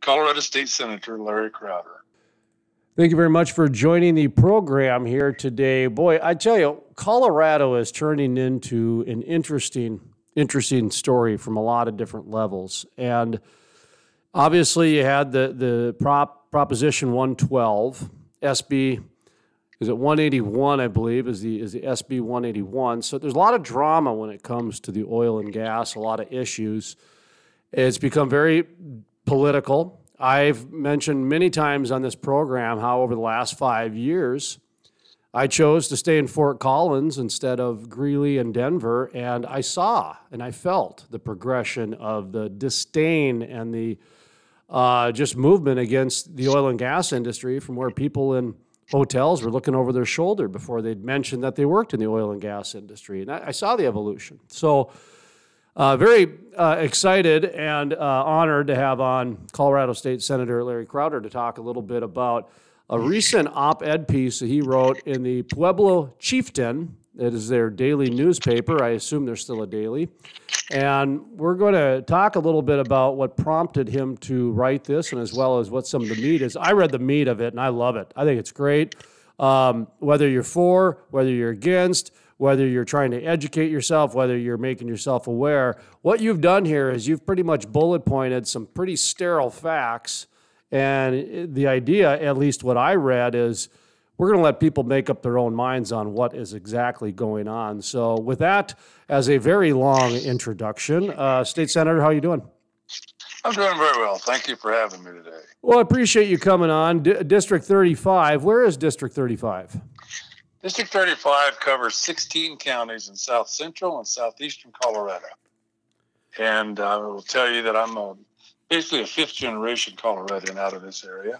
Colorado State Senator Larry Crowder. Thank you very much for joining the program here today. Boy, I tell you, Colorado is turning into an interesting story from a lot of different levels. And obviously you had the Proposition 112, SB, is it 181, I believe, is the SB 181. So there's a lot of drama when it comes to the oil and gas, a lot of issues. It's become very political. I've mentioned many times on this program how over the last 5 years, I chose to stay in Fort Collins instead of Greeley and Denver, and I saw and I felt the progression of the disdain and the just movement against the oil and gas industry from where people in hotels were looking over their shoulder before they'd mentioned that they worked in the oil and gas industry. And I saw the evolution. So very excited and honored to have on Colorado State Senator Larry Crowder to talk a little bit about a recent op-ed piece that he wrote in the Pueblo Chieftain. It is their daily newspaper. I assume they're still a daily. And we're going to talk a little bit about what prompted him to write this and as well as what some of the meat is. I read the meat of it, and I love it. I think it's great. Whether you're for, whether you're against, whether you're trying to educate yourself, whether you're making yourself aware, what you've done here is you've pretty much bullet pointed some pretty sterile facts. And the idea, at least what I read, is we're going to let people make up their own minds on what is exactly going on. So with that as a very long introduction, State Senator, how are you doing? I'm doing very well. Thank you for having me today. Well, I appreciate you coming on. District 35, where is District 35? District 35 covers 16 counties in south central and southeastern Colorado. And I will tell you that I'm basically a fifth-generation Coloradan out of this area.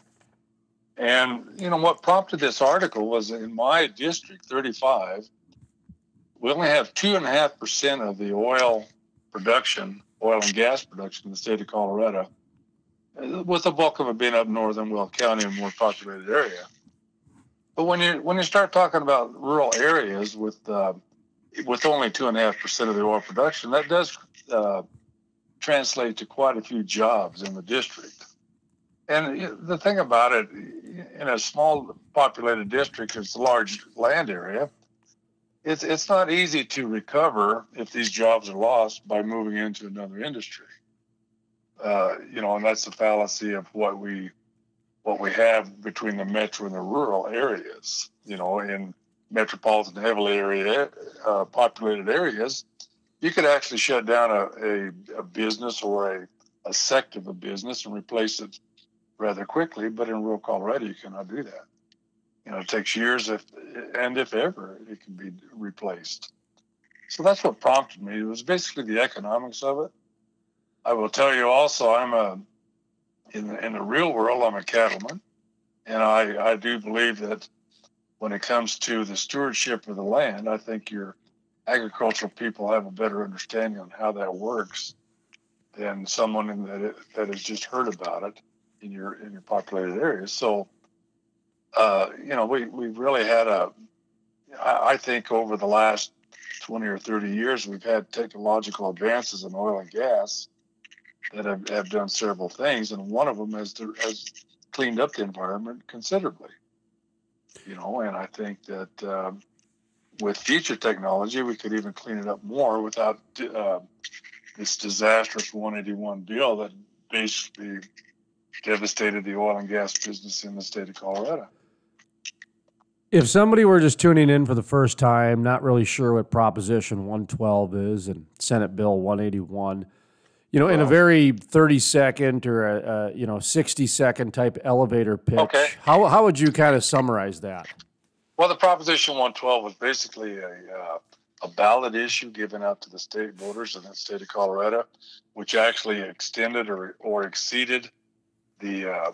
And, you know, what prompted this article was in my district, 35, we only have 2.5% of the oil and gas production in the state of Colorado, with the bulk of it being up north in Will County, a more populated area. But when you start talking about rural areas with only 2.5% of the oil production, that does translate to quite a few jobs in the district. And the thing about it, in a small populated district, it's a large land area. It's not easy to recover if these jobs are lost by moving into another industry. And that's the fallacy of what we have between the metro and the rural areas. In metropolitan, heavily populated areas, you could actually shut down a business or a sector of a business and replace it rather quickly. But in rural Colorado, you cannot do that. It takes years, if ever, it can be replaced. So that's what prompted me. It was basically the economics of it. I will tell you also, in the real world, I'm a cattleman, and I do believe that when it comes to the stewardship of the land, I think your agricultural people have a better understanding on how that works than someone that has just heard about it in your populated areas. So, we've really had I think over the last 20 or 30 years, we've had technological advances in oil and gas that have done several things, and one of them has cleaned up the environment considerably. And I think that with future technology, we could even clean it up more without this disastrous 181 bill that basically devastated the oil and gas business in the state of Colorado. If somebody were just tuning in for the first time, not really sure what Proposition 112 is and Senate Bill 181, in a very 30-second or a 60-second type elevator pitch, okay, how would you kind of summarize that? Well, the Proposition 112 was basically a ballot issue given out to the state voters in the state of Colorado, which actually extended or exceeded the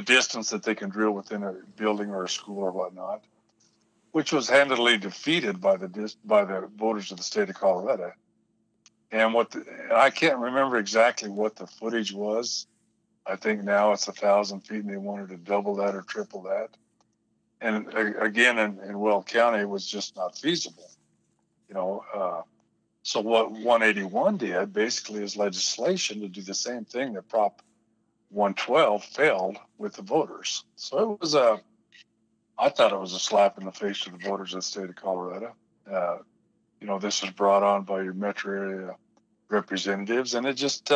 distance that they can drill within a building or a school or whatnot, which was handily defeated by the voters of the state of Colorado. And I can't remember exactly what the footage was. I think now it's 1,000 feet, and they wanted to double that or triple that. And again, in Will County, it was just not feasible. So what 181 did basically is legislation to do the same thing that Prop 112 failed with the voters. So it was I thought it was a slap in the face to the voters of the state of Colorado. This was brought on by your metro area representatives, and it just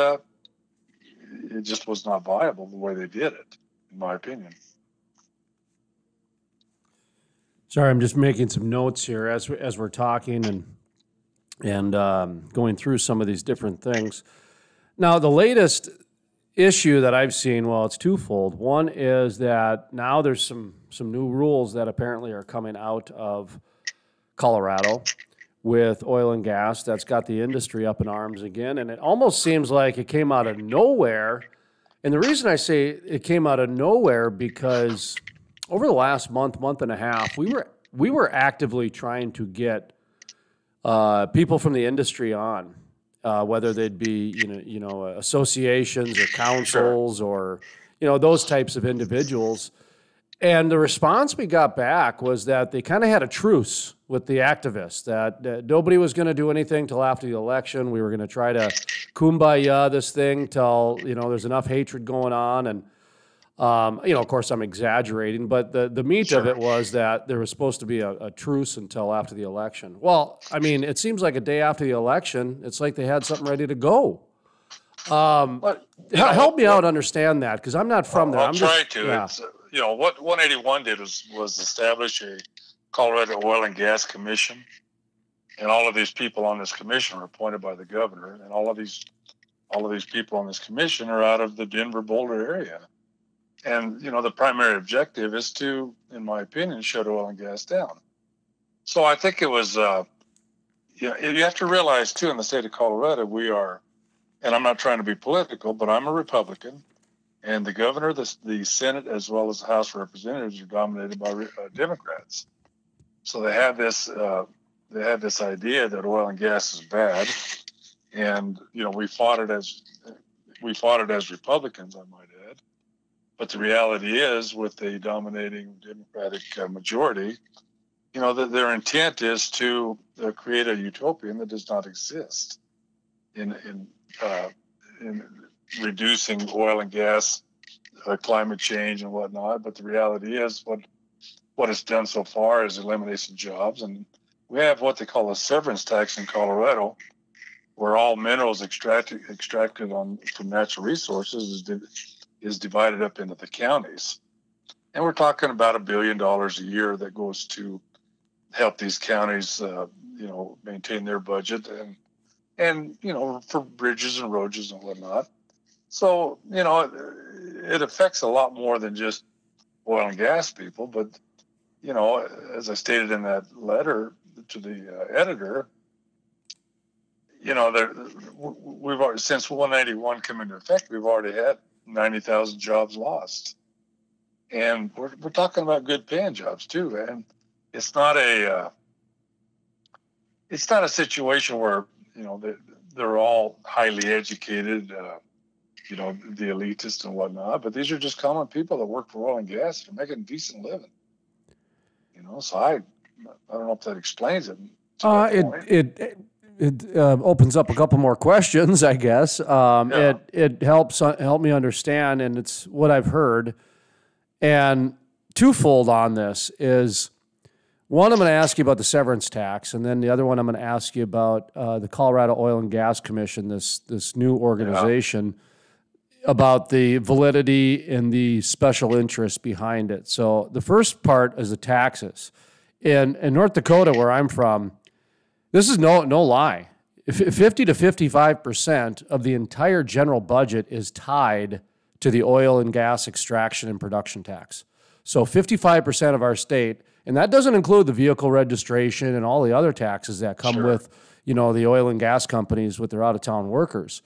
was not viable the way they did it, in my opinion. Sorry, I'm just making some notes here as we're talking and going through some of these different things. Now, the latest issue that I've seen, well, it's twofold. One is that now there's some new rules that apparently are coming out of Colorado with oil and gas that's got the industry up in arms again, and it almost seems like it came out of nowhere. And the reason I say it came out of nowhere because over the last month and a half, we were actively trying to get people from the industry on, whether they'd be associations or councils or those types of individuals. And the response we got back was that they kind of had a truce with the activists, that nobody was going to do anything till after the election. We were going to try to kumbaya this thing till there's enough hatred going on. And of course, I'm exaggerating, but the meat of it was that there was supposed to be a truce until after the election. Well, I mean, it seems like a day after the election, it's like they had something ready to go. Help me out understand that, because I'm not from there. I'll try to. Yeah. It's, what 181 did was establish a Colorado Oil and Gas Commission, and all of these people on this commission were appointed by the governor, and all of these people on this commission are out of the Denver Boulder area. And, the primary objective is to, in my opinion, shut oil and gas down. So I think it was, you have to realize, too, in the state of Colorado, we are, and I'm not trying to be political, but I'm a Republican, and the governor, the Senate, as well as the House of Representatives are dominated by Democrats. So they have this idea that oil and gas is bad, and, we fought it as Republicans, I might add. But the reality is, with the dominating Democratic majority, that their intent is to create a utopian that does not exist in reducing oil and gas, climate change and whatnot. But the reality is, what it's done so far is eliminate some jobs, and we have what they call a severance tax in Colorado, where all minerals extracted from natural resources is divided up into the counties. And we're talking about $1 billion a year that goes to help these counties, maintain their budget and for bridges and roads and whatnot. So, it affects a lot more than just oil and gas people. But, as I stated in that letter to the editor, we've already, since 191 came into effect, we've already had 90,000 jobs lost, and we're talking about good paying jobs too. And it's not a situation where they're all highly educated, the elitists and whatnot. But these are just common people that work for oil and gas that are making a decent living. So I don't know if that explains it. It opens up a couple more questions, I guess. It help me understand, and it's what I've heard. And twofold on this is, one, I'm going to ask you about the severance tax, and then the other one I'm going to ask you about the Colorado Oil and Gas Commission, this new organization, about the validity and the special interest behind it. So the first part is the taxes. In North Dakota, where I'm from, this is no lie. 50 to 55% of the entire general budget is tied to the oil and gas extraction and production tax. So 55% of our state, and that doesn't include the vehicle registration and all the other taxes that come with, the oil and gas companies with their out-of-town workers.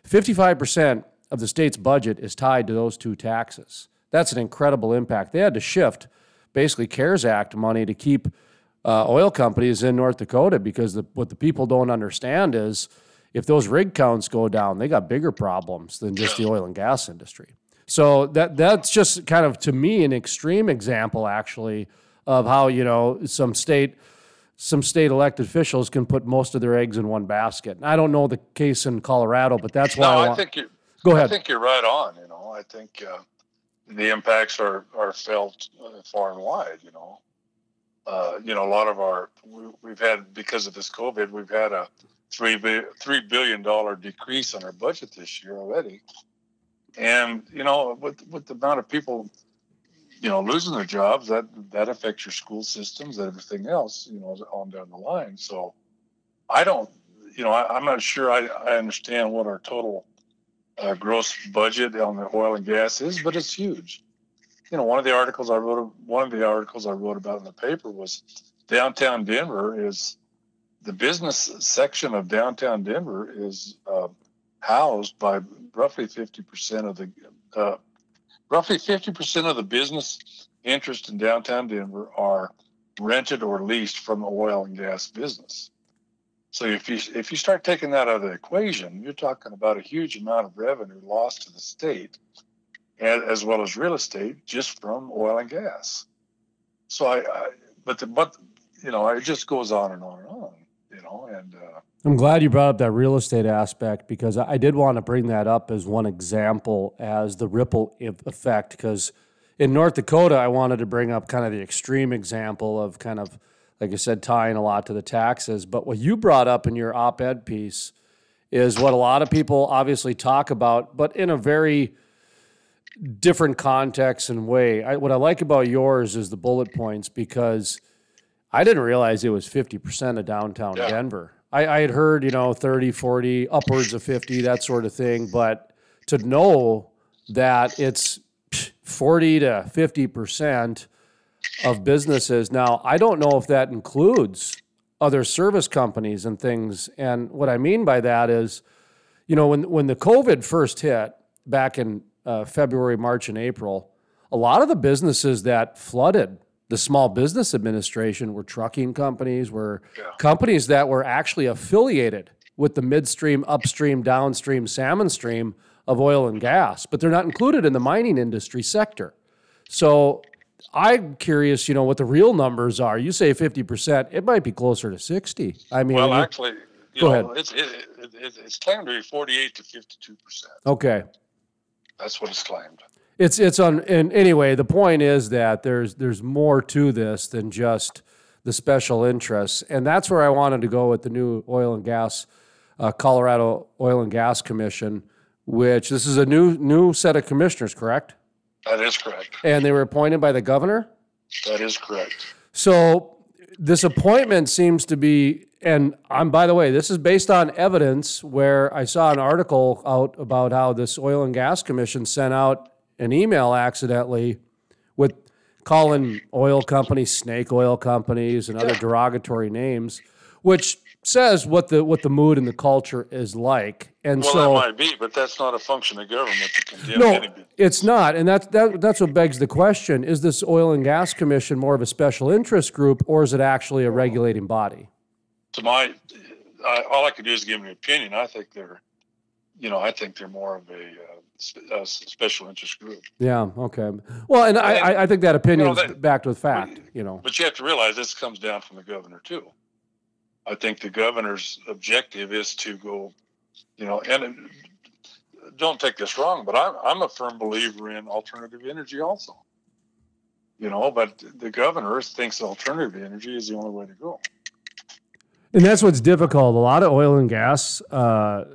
55% of the state's budget is tied to those two taxes. That's an incredible impact. They had to shift basically CARES Act money to keep oil companies in North Dakota, because what the people don't understand is, if those rig counts go down, they got bigger problems than just the oil and gas industry. So that's just kind of, to me, an extreme example, actually, of how, some state some state elected officials can put most of their eggs in one basket. And I don't know the case in Colorado, but that's why I think go ahead. I think you're right on. I think the impacts are felt far and wide. A lot of we've had, because of this COVID, we've had a $3 billion decrease in our budget this year already. And, with the amount of people, losing their jobs, that affects your school systems and everything else, on down the line. So I don't, I'm not sure I understand what our total gross budget on the oil and gas is, but it's huge. One of the articles I wrote about in the paper was downtown Denver is the business section of downtown Denver is housed by roughly 50% of the business interest in downtown Denver are rented or leased from the oil and gas business. So if you start taking that out of the equation, you're talking about a huge amount of revenue lost to the state, as well as real estate, just from oil and gas. So it just goes on and on and on. And I'm glad you brought up that real estate aspect, because I did want to bring that up as one example as the ripple effect, because in North Dakota, I wanted to bring up kind of the extreme example of kind of, like I said, tying a lot to the taxes. But what you brought up in your op-ed piece is what a lot of people obviously talk about, but in a very different context and way. What I like about yours is the bullet points, because I didn't realize it was 50% of downtown Denver. I had heard, 30, 40, upwards of 50, that sort of thing. But to know that it's 40 to 50% of businesses. Now, I don't know if that includes other service companies and things. And what I mean by that is, when the COVID first hit back in February, March, and April, a lot of the businesses that flooded the Small Business Administration were trucking companies, were companies that were actually affiliated with the midstream, upstream, downstream, salmon stream of oil and gas, but they're not included in the mining industry sector. So I'm curious, what the real numbers are. You say 50%, it might be closer to 60. I mean, well, actually, go ahead. It's claimed to be 48 to 52%. Okay. That's what it's claimed. And anyway, the point is that there's more to this than just the special interests. And that's where I wanted to go with the new oil and gas, Colorado Oil and Gas Commission, which this is a new set of commissioners, correct? That is correct. And they were appointed by the governor? That is correct. So this appointment seems to be, and by the way, this is based on evidence where I saw an article out about how this Oil and Gas Commission sent out an email accidentally with calling oil companies snake oil companies and other derogatory names, which says what the mood and the culture is like. And well, so that might be, but that's not a function of government to condemn anybody. It's not. And that's what begs the question. Is this Oil and Gas Commission more of a special interest group, or is it actually a regulating body? To all I could do is give an opinion. I think they're more of a special interest group. Yeah. Okay. Well, and I think that opinion is backed with fact. But you have to realize this comes down from the governor too. I think the governor's objective is to go, and don't take this wrong, but I'm a firm believer in alternative energy also. But the governor thinks alternative energy is the only way to go. And that's what's difficult. A lot of oil and gas, call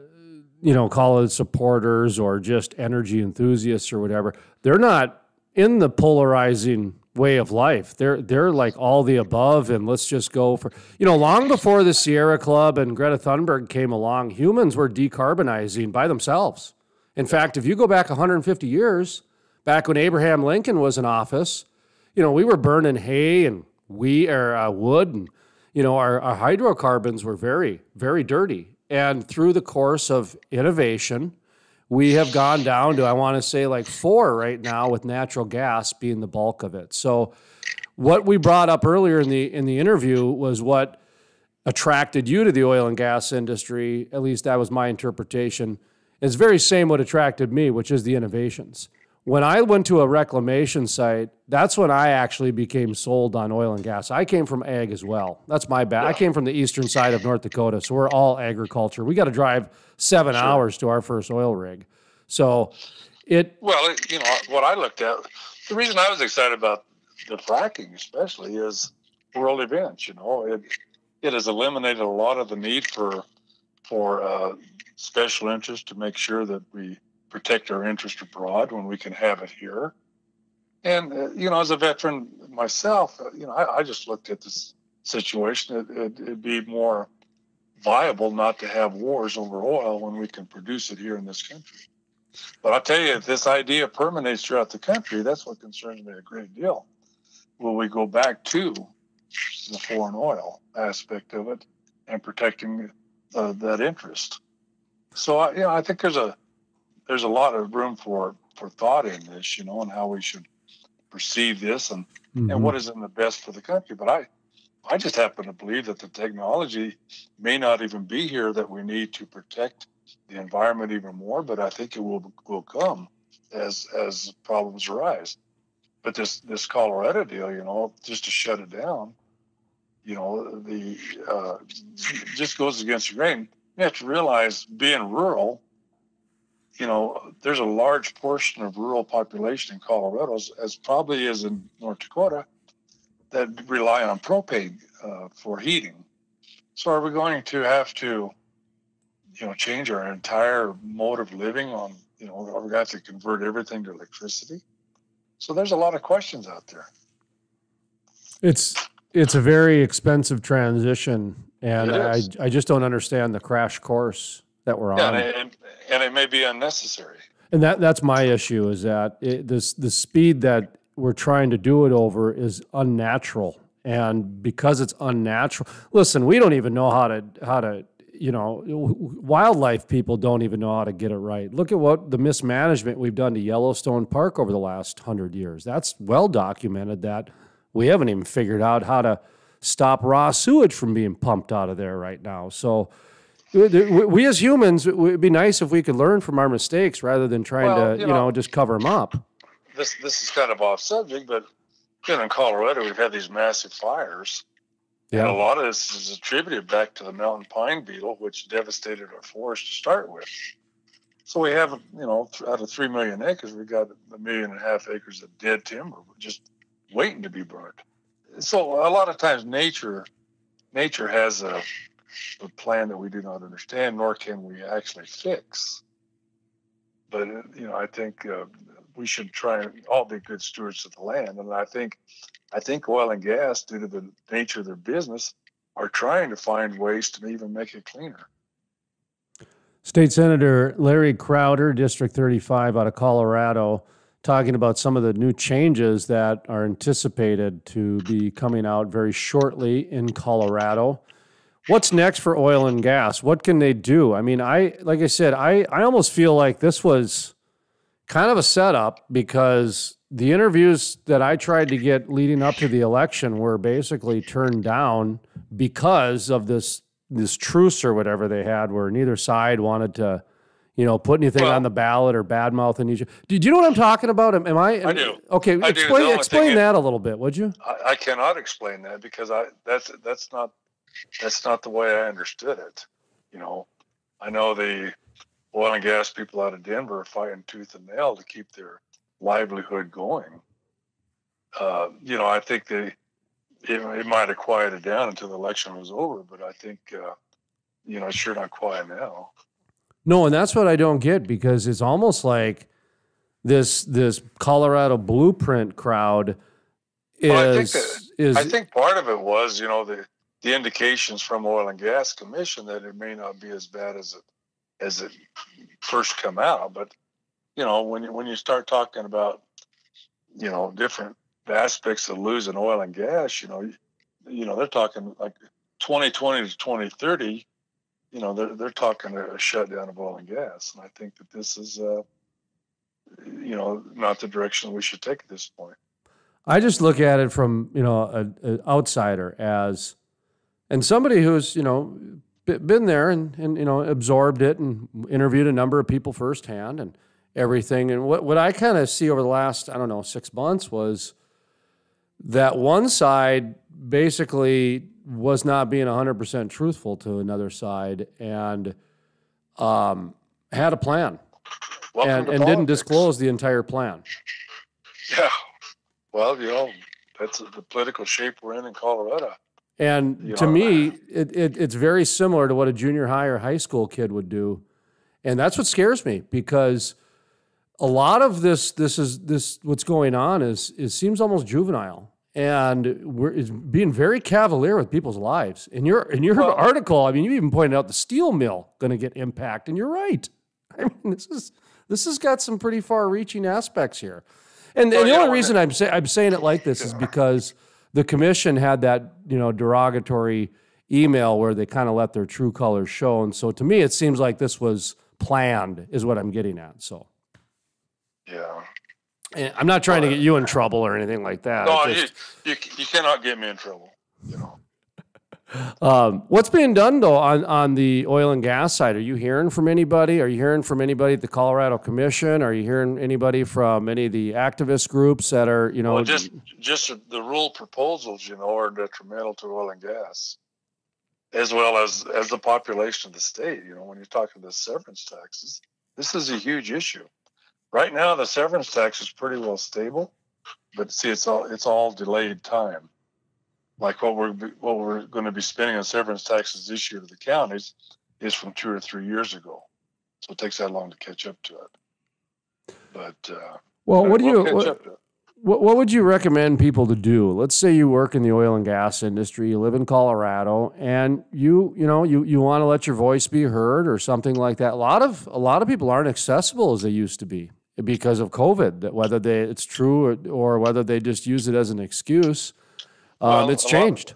it supporters or just energy enthusiasts or whatever, they're not in the polarizing way of life. They're like all the above, and let's just go for, long before the Sierra Club and Greta Thunberg came along, humans were decarbonizing by themselves. In fact, if you go back 150 years, back when Abraham Lincoln was in office, we were burning hay and wood, and our hydrocarbons were very, very dirty. And through the course of innovation, we have gone down to, I want to say, like 4 right now, with natural gas being the bulk of it. So what we brought up earlier in the interview was what attracted you to the oil and gas industry. At least that was my interpretation. It's very same what attracted me, which is the innovations. when I went to a reclamation site, that's when I actually became sold on oil and gas. I came from ag as well. That's my bad. I came from the eastern side of North Dakota, so we're all agriculture. We got to drive 7 hours to our first oil rig. So Well, you know, what I looked at, the reason I was excited about the fracking especially is world events. You know, it has eliminated a lot of the need for special interest to make sure that we protect our interest abroad when we can have it here. And you know, as a veteran myself, you know, I just looked at this situation. It'd be more viable not to have wars over oil when we can produce it here in this country. But I'll tell you, if this idea permeates throughout the country, that's what concerns me a great deal. Will we go back to the foreign oil aspect of it and protecting that interest? So, you know, I think there's a lot of room for thought in this, you know, and how we should perceive this and what is in the best for the country. But I just happen to believe that the technology may not even be here that we need to protect the environment even more, but I think it will come as problems arise. But this Colorado deal, you know, just to shut it down, you know, just goes against the grain. You have to realize, being rural, you know, there's a large portion of rural population in Colorado, as probably is in North Dakota, that rely on propane for heating. So are we going to have to, you know, change our entire mode of living on, you know, are we going to have to convert everything to electricity? So there's a lot of questions out there. It's a very expensive transition, and I just don't understand the crash course that we're on. And it may be unnecessary. And that's my issue, is that the speed that we're trying to do it over is unnatural. And because it's unnatural, listen, we don't even know how to, you know, wildlife people don't even know how to get it right. Look at what the mismanagement we've done to Yellowstone Park over the last 100 years. That's well documented that we haven't even figured out how to stop raw sewage from being pumped out of there right now. So we as humans, it would be nice if we could learn from our mistakes rather than trying to, you know, just cover them up. This is kind of off subject, but you know, in Colorado, we've had these massive fires. Yeah. And a lot of this is attributed back to the mountain pine beetle, which devastated our forest to start with. So we have, you know, out of 3 million acres, we've got 1.5 million acres of dead timber just waiting to be burnt. So a lot of times nature has a plan that we do not understand, nor can we actually fix. But, you know, I think we should try and all be good stewards of the land. And I think oil and gas, due to the nature of their business, are trying to find ways to even make it cleaner. State Senator Larry Crowder, District 35 out of Colorado, talking about some of the new changes that are anticipated to be coming out very shortly in Colorado. What's next for oil and gas? What can they do? I mean, like I said, I almost feel like this was kind of a setup, because the interviews that I tried to get leading up to the election were basically turned down because of this truce or whatever they had, where neither side wanted to, you know, put anything on the ballot or badmouth in each. Do you know what I'm talking about? I do. Okay, explain that a little bit, would you? I cannot explain that, because that's not the way I understood it. You know, I know the oil and gas people out of Denver are fighting tooth and nail to keep their livelihood going. You know, I think it might have quieted down until the election was over, but I think, you know, it's sure not quiet now. No, and that's what I don't get, because it's almost like this Colorado blueprint crowd is. I think part of it was, you know, the indications from Oil and Gas Commission that it may not be as bad as it first come out. But you know, when you start talking about, you know, different aspects of losing oil and gas, you know, they're talking like 2020 to 2030. You know, they're talking a shutdown of oil and gas, and I think that this is, you know, not the direction we should take at this point. I just look at it from, you know, an outsider and somebody who's, you know, been there and you know, absorbed it and interviewed a number of people firsthand, everything. And what I kind of see over the last, I don't know, 6 months was that one side basically was not being 100% truthful to another side and had a plan and didn't disclose the entire plan. Yeah. Well, that's the political shape we're in Colorado. And to me, it's very similar to what a junior high or high school kid would do. And that's what scares me, because a lot of this what's going on is seems almost juvenile. And it's being very cavalier with people's lives. In your article, I mean, you even pointed out the steel mill going to get impact, and you're right. I mean, this has got some pretty far-reaching aspects here. And the only reason I'm saying it like this is because the commission had that derogatory email where they kind of let their true colors show. And so to me, it seems like this was planned, is what I'm getting at. So yeah. And I'm not trying to get you in trouble or anything like that. No, you cannot get me in trouble. What's being done though on the oil and gas side? Are you hearing from anybody? Are you hearing from anybody at the Colorado Commission? Are you hearing anybody from any of the activist groups that are Well, just the rule proposals are detrimental to oil and gas, as well as the population of the state. When you're talking the severance taxes, this is a huge issue. Right now, the severance tax is pretty well stable, but see, it's all delayed time. Like what we're going to be spending on severance taxes this year to the counties is from 2 or 3 years ago, so it takes that long to catch up to it. But what would you recommend people to do? Let's say you work in the oil and gas industry, you live in Colorado, and you want to let your voice be heard or something like that. A lot of people aren't accessible as they used to be because of COVID. That whether it's true or whether they just use it as an excuse, it's changed.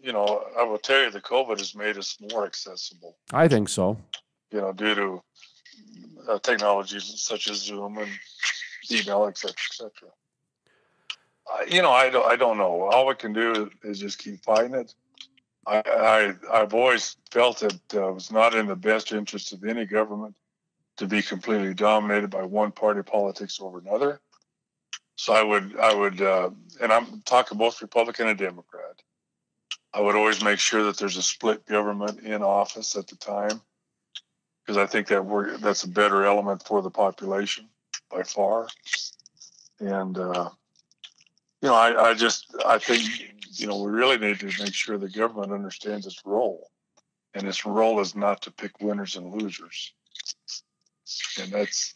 I will tell you, the COVID has made us more accessible. I think so. Due to technologies such as Zoom and email, et cetera, et cetera. I don't know. All we can do is just keep fighting it. I've always felt it was not in the best interest of any government to be completely dominated by one party politics over another. So I would, and I'm talking both Republican and Democrat. I would always make sure that there's a split government in office at the time, because I think that's a better element for the population by far. And I think we really need to make sure the government understands its role, and its role is not to pick winners and losers. And that's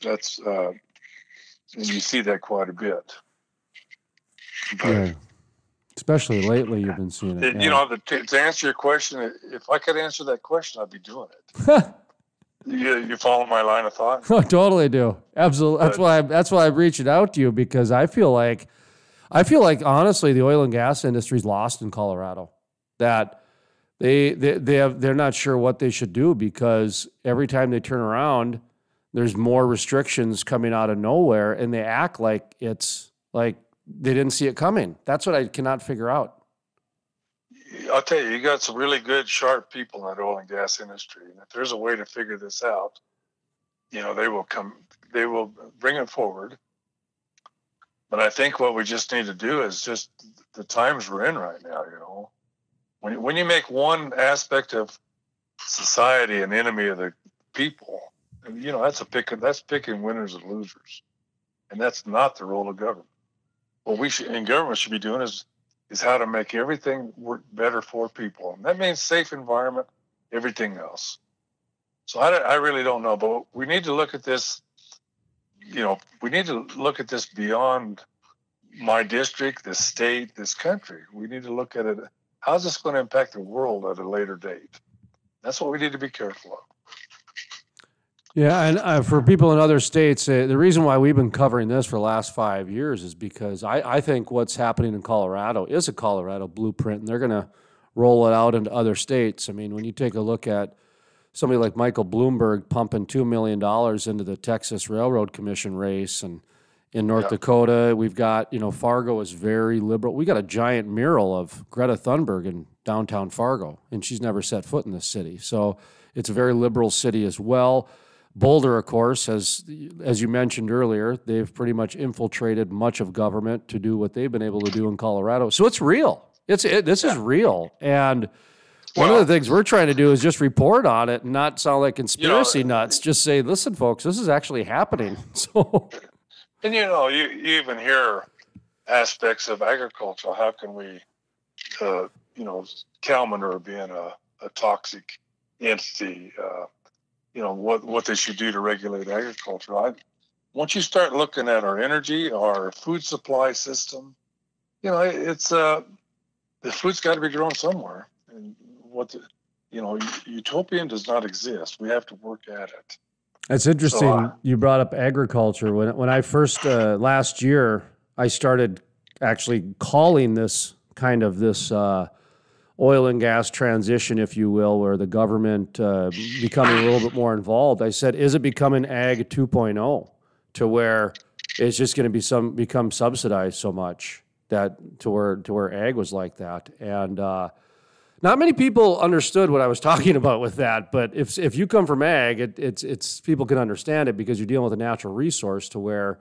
and you see that quite a bit. But, yeah. Especially lately, you've been seeing it. To answer your question, if I could answer that question, I'd be doing it. You follow my line of thought? I totally do. Absolutely. That's why I'm reaching out to you, because I feel like honestly, the oil and gas industry's lost in Colorado. That they're not sure what they should do, because every time they turn around, there's more restrictions coming out of nowhere, and they act like it's like they didn't see it coming. That's what I cannot figure out. I'll tell you, you got some really good, sharp people in that oil and gas industry. And if there's a way to figure this out, they will bring it forward. But I think what we just need to do is just the times we're in right now, when you make one aspect of society an enemy of the people, that's picking winners and losers. And that's not the role of government. What government should be doing is how to make everything work better for people. And that means safe environment, everything else. So I really don't know, but we need to look at this, we need to look at this beyond my district, this state, this country. We need to look at it. How's this going to impact the world at a later date? That's what we need to be careful of. Yeah, and for people in other states, the reason why we've been covering this for the last 5 years is because I think what's happening in Colorado is a Colorado blueprint, and they're going to roll it out into other states. I mean, when you take a look at somebody like Michael Bloomberg pumping $2 million into the Texas Railroad Commission race, and in North Dakota, we've got, Fargo is very liberal. We got a giant mural of Greta Thunberg in downtown Fargo, and she's never set foot in this city. So it's a very liberal city as well. Boulder, of course, has, as you mentioned earlier, they've pretty much infiltrated much of government to do what they've been able to do in Colorado. So it's real. This is real. And one of the things we're trying to do is just report on it and not sound like conspiracy nuts. Just say, listen, folks, this is actually happening. So, and you even hear aspects of agriculture. How can we, cow manure being a toxic entity, what they should do to regulate agriculture. Once you start looking at our energy, our food supply system, it's the food's got to be grown somewhere. And utopian does not exist. We have to work at it. It's interesting you brought up agriculture. When I first, last year, I started actually calling this kind of this oil and gas transition, if you will, where the government becoming a little bit more involved. I said, is it becoming Ag 2.0 to where it's just going to become subsidized so much that to where Ag was like that? And not many people understood what I was talking about with that. But if you come from Ag, it's people can understand it because you're dealing with a natural resource to where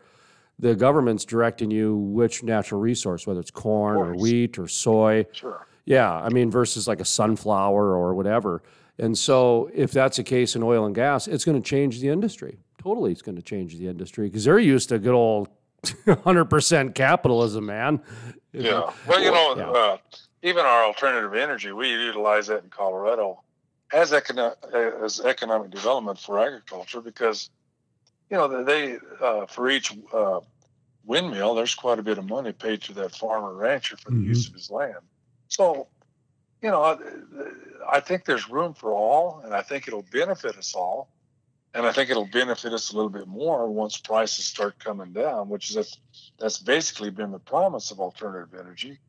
the government's directing you which natural resource, whether it's corn or wheat or soy. Sure. Yeah, I mean, versus like a sunflower or whatever. And so if that's the case in oil and gas, it's going to change the industry. Totally, it's going to change the industry because they're used to good old 100% capitalism, man. Yeah. Well, even our alternative energy, we utilize that in Colorado as economic development for agriculture because, they for each windmill, there's quite a bit of money paid to that farmer rancher for the use of his land. So, I think there's room for all, and I think it'll benefit us all. And I think it'll benefit us a little bit more once prices start coming down, that's basically been the promise of alternative energy.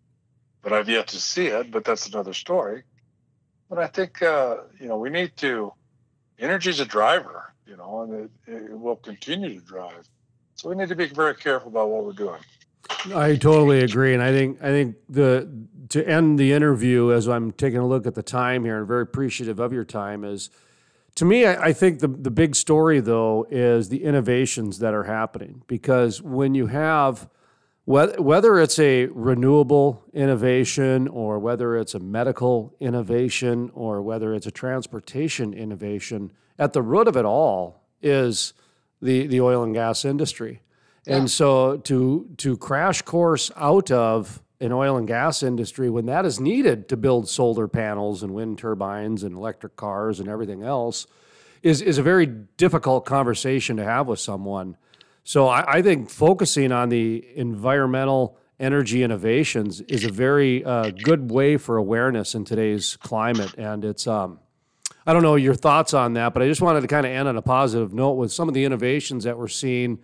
But I've yet to see it, but that's another story. But I think, we need to, energy's a driver, and it will continue to drive. So we need to be very careful about what we're doing. I totally agree, and I think to end the interview, as I'm taking a look at the time here, and very appreciative of your time, is to me, I think the big story though is the innovations that are happening, because when you have whether it's a renewable innovation or whether it's a medical innovation or whether it's a transportation innovation, at the root of it all is the oil and gas industry. And so to crash course out of an oil and gas industry when that is needed to build solar panels and wind turbines and electric cars and everything else is a very difficult conversation to have with someone. So I think focusing on the environmental energy innovations is a very good way for awareness in today's climate. And it's, I don't know your thoughts on that, but I just wanted to kind of end on a positive note with some of the innovations that we're seeing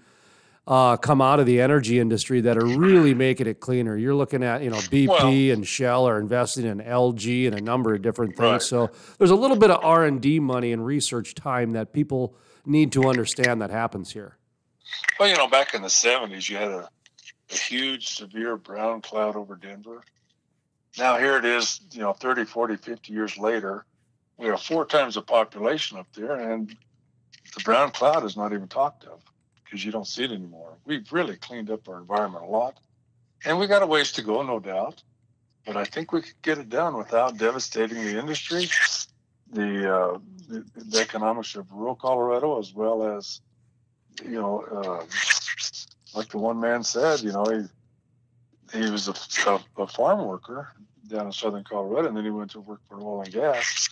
come out of the energy industry that are really making it cleaner. You're looking at, BP and Shell are investing in LG and a number of different things. Right. So there's a little bit of R&D money and research time that people need to understand that happens here. Well, back in the 70s, you had a huge, severe brown cloud over Denver. Now here it is, 30, 40, 50 years later, we have 4 times the population up there, and the brown cloud is not even talked of because you don't see it anymore. We've really cleaned up our environment a lot, and we got a ways to go, no doubt. But I think we could get it done without devastating the industry, the economics of rural Colorado, as well as, like the one man said, he was a farm worker down in southern Colorado, and then he went to work for oil and gas.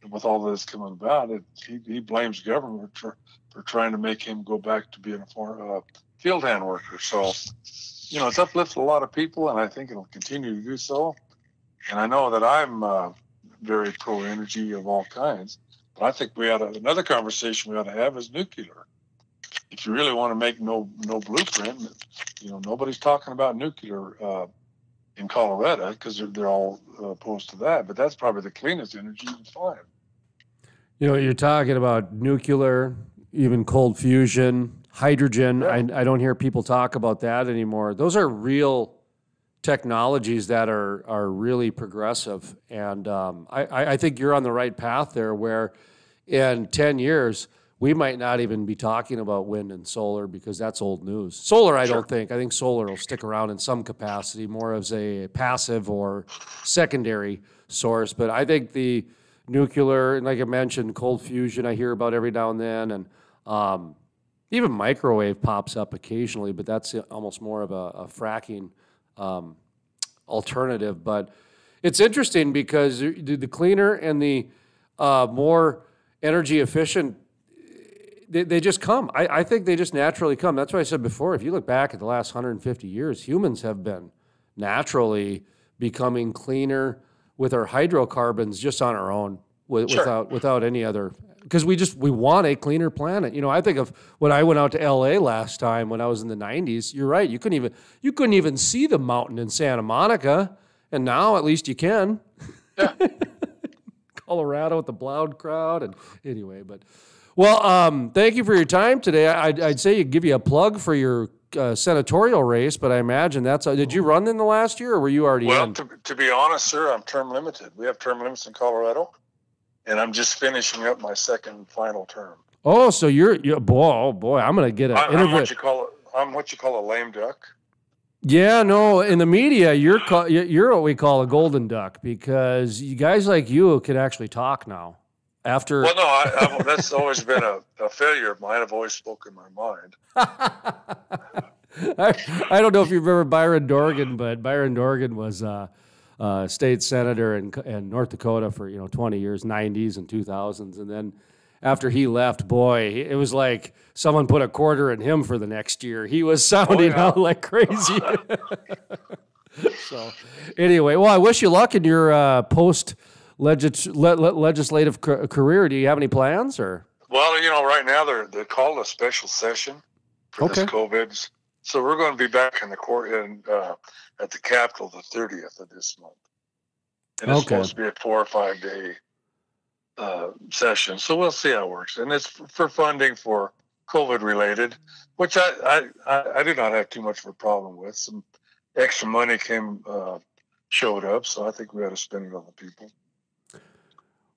And with all this coming about, he blames government for trying to make him go back to being a field hand worker. So, it's uplifted a lot of people, and I think it'll continue to do so. And I know that I'm very pro-energy of all kinds, but I think another conversation we ought to have is nuclear. If you really want to make no blueprint, nobody's talking about nuclear in Colorado because they're all opposed to that. But that's probably the cleanest energy you can find. You're talking about nuclear, even cold fusion, hydrogen. Yeah. I don't hear people talk about that anymore. Those are real technologies that are really progressive. And I think you're on the right path there where in 10 years, we might not even be talking about wind and solar because that's old news. Solar, I don't think. I think solar will stick around in some capacity, more as a passive or secondary source. But I think the nuclear, and like I mentioned, cold fusion I hear about every now and then, and even microwave pops up occasionally, but that's almost more of a fracking alternative. But it's interesting because the cleaner and the more energy efficient, they just come. I think they just naturally come. That's why I said before, if you look back at the last 150 years, humans have been naturally becoming cleaner with our hydrocarbons just on our own, without any other, because we want a cleaner planet. You know, I think of when I went out to LA last time when I was in the 90s, you're right, you couldn't even see the mountain in Santa Monica, and now at least you can. Yeah. Colorado with the Bloud crowd, and anyway, but well, thank you for your time today. I'd say give you a plug for your senatorial race, but I imagine did you run in the last year, or were you already in? Well, to be honest, sir, I'm term limited. We have term limits in Colorado, and I'm just finishing up my second final term. Oh, so you're boy, I'm gonna get an interview. I'm what you call a lame duck. Yeah, no, in the media, you're what we call a golden duck, because you guys like you can actually talk now. After well, no, that's always been a failure of mine. I've always spoken my mind. I don't know if you remember Byron Dorgan, but Byron Dorgan was state senator in North Dakota for 20 years, 90s and 2000s, and then after he left, boy, it was like someone put a quarter in him for the next year. He was sounding out like crazy. So anyway, well, I wish you luck in your legislative career. Do you have any plans, or? Well, right now they're called a special session for this COVID. So we're going to be back in the court at the Capitol the 30th of this month, and it's supposed to be a 4 or 5 day session. So we'll see how it works, and it's for funding for COVID related, which I do not have too much of a problem with. Some extra money showed up, so I think we ought to spend it on the people.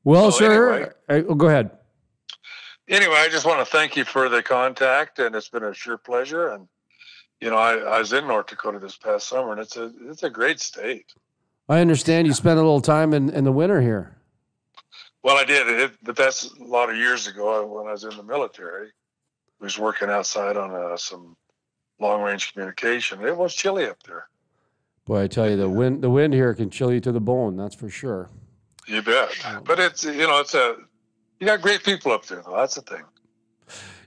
Well, sir, anyway, go ahead. Anyway, I just want to thank you for the contact, and it's been a sheer pleasure. And I was in North Dakota this past summer, and it's a great state. I understand you spent a little time in the winter here. Well, I did, but that's a lot of years ago. When I was in the military, I was working outside on some long-range communication. It was chilly up there. Boy, I tell you, the wind here can chill you to the bone. That's for sure. You bet. But it's you got great people up there, though. That's the thing.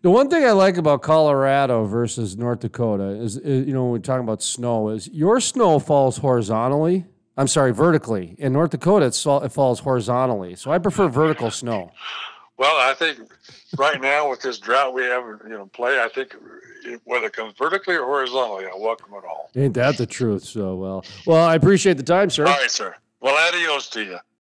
The one thing I like about Colorado versus North Dakota is when we're talking about snow, is your snow falls horizontally. I'm sorry, vertically. In North Dakota, it falls horizontally. So I prefer vertical snow. Well, I think right now with this drought we have, play, I think whether it comes vertically or horizontally, I welcome it all. Ain't that the truth? So, well, I appreciate the time, sir. All right, sir. Well, adios to you.